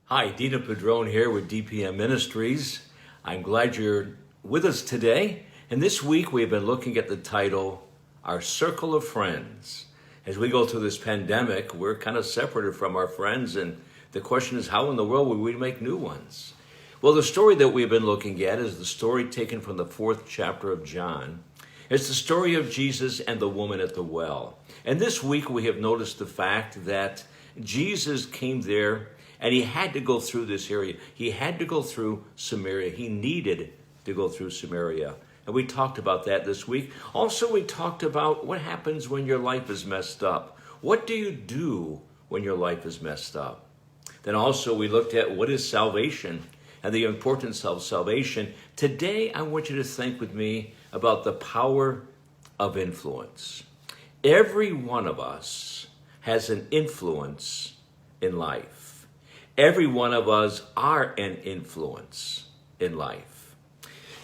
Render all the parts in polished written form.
Hi, Dino Pedrone here with DPM Ministries. I'm glad you're with us today. And this week we've been looking at the title, Our Circle of Friends. As we go through this pandemic, we're kind of separated from our friends, and the question is, how in the world will we make new ones? Well, the story that we've been looking at is the story taken from the 4th chapter of John. It's the story of Jesus and the woman at the well. And this week we have noticed the fact that Jesus came there and he had to go through this area. He had to go through Samaria. He needed to go through Samaria. And we talked about that this week. Also, we talked about what happens when your life is messed up. What do you do when your life is messed up? Then also we looked at what is salvation and the importance of salvation. Today, I want you to think with me about the power of influence. Every one of us has an influence in life. Every one of us are an influence in life.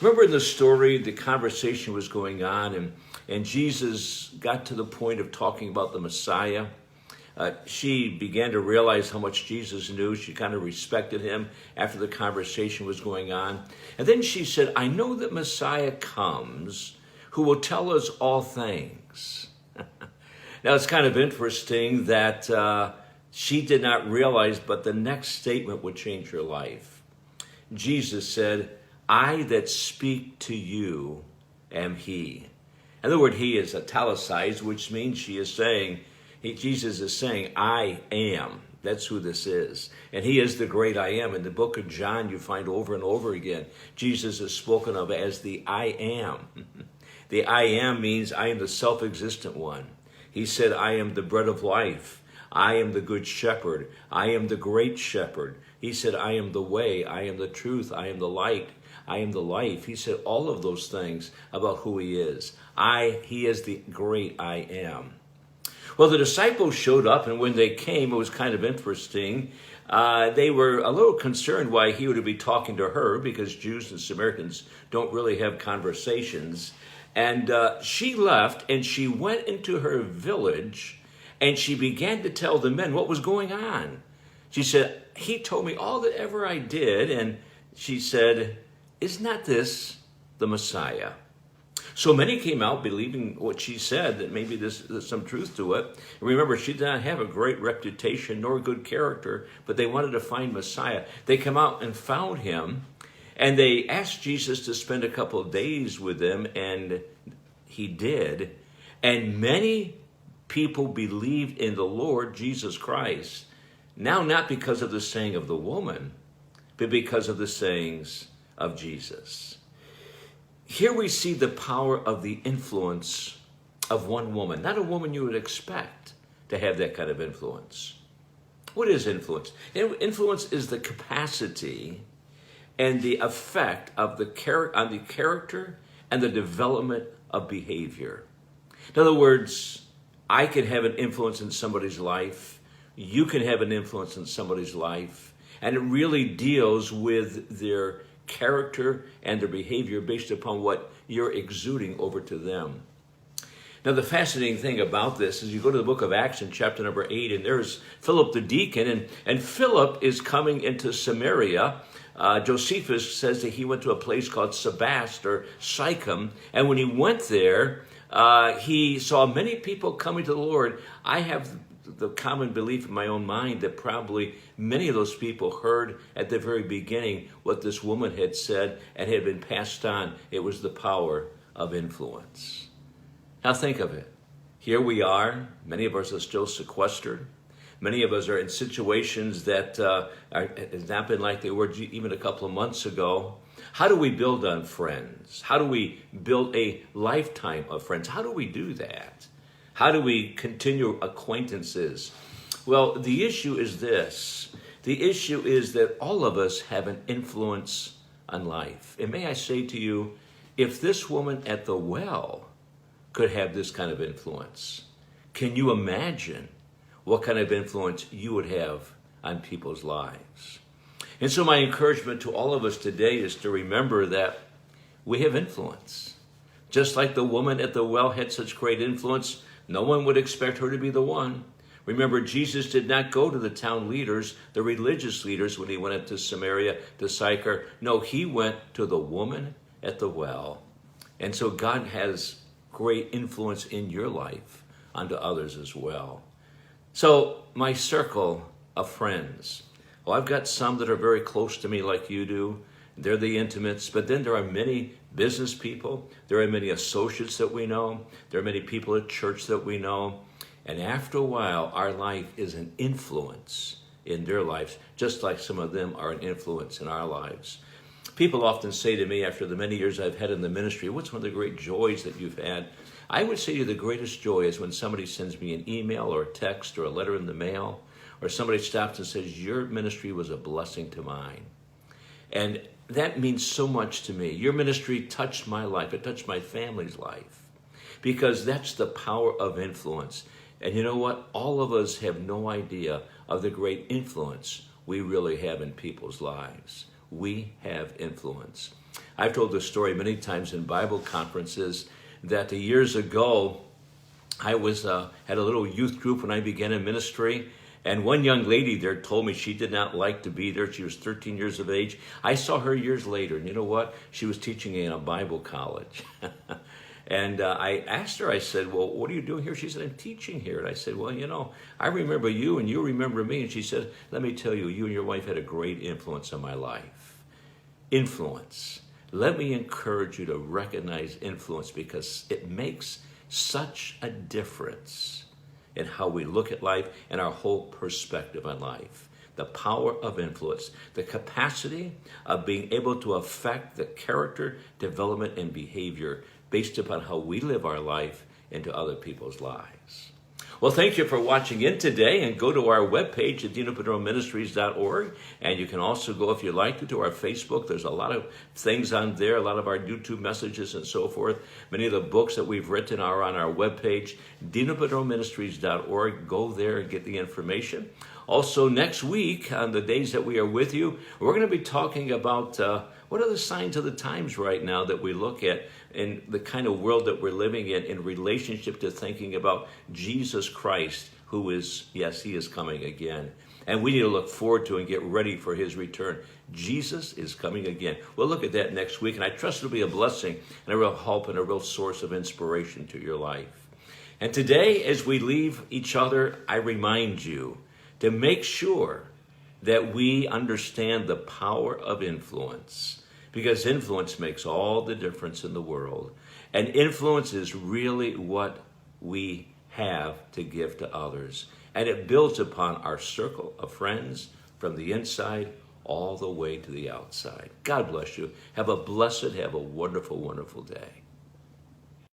Remember in the story, the conversation was going on, and Jesus got to the point of talking about the Messiah. She began to realize how much Jesus knew. She kind of respected him after the conversation was going on. And then she said, I know that Messiah comes who will tell us all things. Now, it's kind of interesting that she did not realize, but the next statement would change her life. Jesus said, I that speak to you am he. And the word he is italicized, which means Jesus is saying, I am. That's who this is. And he is the great I am. In the book of John, you find over and over again, Jesus is spoken of as the I am. The I am means I am the self-existent one. He said, I am the bread of life. I am the good shepherd. I am the great shepherd. He said, I am the way. I am the truth. I am the light. I am the life. He said all of those things about who he is. He is the great I am. Well, the disciples showed up, and when they came, it was kind of interesting. They were a little concerned why he would be talking to her, because Jews and Samaritans don't really have conversations. And she left, and she went into her village, and she began to tell the men what was going on. She said, he told me all that ever I did. And she said, is not this the Messiah? So many came out believing what she said, that maybe there's some truth to it. And remember, she did not have a great reputation nor good character, but they wanted to find Messiah. They come out and found him, and they asked Jesus to spend a couple of days with them, and he did. And many people believed in the Lord Jesus Christ, now not because of the saying of the woman, but because of the sayings of Jesus. Here we see the power of the influence of one woman, not a woman you would expect to have that kind of influence. What is influence? Influence is the capacity and the effect of on the character and the development of behavior. In other words, I can have an influence in somebody's life. You can have an influence in somebody's life. And it really deals with their character and their behavior based upon what you're exuding over to them. Now, the fascinating thing about this is you go to the book of Acts in chapter number 8, and there's Philip the deacon, and Philip is coming into Samaria. Josephus says that he went to a place called Sebast or Sycham, and when he went there, he saw many people coming to the Lord. I have the common belief in my own mind that probably many of those people heard at the very beginning what this woman had said and had been passed on. It was the power of influence. Now think of it. Here we are. Many of us are still sequestered. Many of us are in situations that have not been like they were even a couple of months ago. How do we build on friends? How do we build a lifetime of friends? How do we do that? How do we continue acquaintances? Well, the issue is this. The issue is that all of us have an influence on life. And may I say to you, if this woman at the well could have this kind of influence, can you imagine what kind of influence you would have on people's lives? And so my encouragement to all of us today is to remember that we have influence. Just like the woman at the well had such great influence, no one would expect her to be the one. Remember, Jesus did not go to the town leaders, the religious leaders, when he went into Samaria to Sychar. No, he went to the woman at the well. And so God has great influence in your life onto others as well. So my circle of friends. Well, I've got some that are very close to me like you do. They're the intimates, but then there are many business people. There are many associates that we know. There are many people at church that we know. And after a while, our life is an influence in their lives, just like some of them are an influence in our lives. People often say to me, after the many years I've had in the ministry, what's one of the great joys that you've had? I would say to you the greatest joy is when somebody sends me an email or a text or a letter in the mail, or somebody stops and says, your ministry was a blessing to mine. And that means so much to me. Your ministry touched my life. It touched my family's life, because that's the power of influence. And you know what? All of us have no idea of the great influence we really have in people's lives. We have influence. I've told this story many times in Bible conferences that years ago, I had a little youth group when I began in ministry. And one young lady there told me she did not like to be there. She was 13 years of age. I saw her years later, and you know what? She was teaching in a Bible college. And I asked her, I said, well, what are you doing here? She said, I'm teaching here. And I said, well, you know, I remember you and you remember me. And she said, let me tell you, you and your wife had a great influence on my life. Influence. Let me encourage you to recognize influence, because it makes such a difference in how we look at life and our whole perspective on life. The power of influence, the capacity of being able to affect the character, development, and behavior based upon how we live our life into other people's lives. Well, thank you for watching in today, and go to our webpage at dinopedroneministries.org, and you can also go, if you like to our Facebook. There's a lot of things on there, a lot of our YouTube messages and so forth. Many of the books that we've written are on our webpage, dinopedroneministries.org. Go there and get the information. Also, next week, on the days that we are with you, we're going to be talking about what are the signs of the times right now that we look at in the kind of world that we're living in relationship to thinking about Jesus Christ, who is, yes, he is coming again. And we need to look forward to and get ready for his return. Jesus is coming again. We'll look at that next week, and I trust it'll be a blessing and a real help and a real source of inspiration to your life. And today, as we leave each other, I remind you to make sure that we understand the power of influence, because influence makes all the difference in the world. And influence is really what we have to give to others. And it builds upon our circle of friends from the inside all the way to the outside. God bless you. Have a blessed, have a wonderful, wonderful day.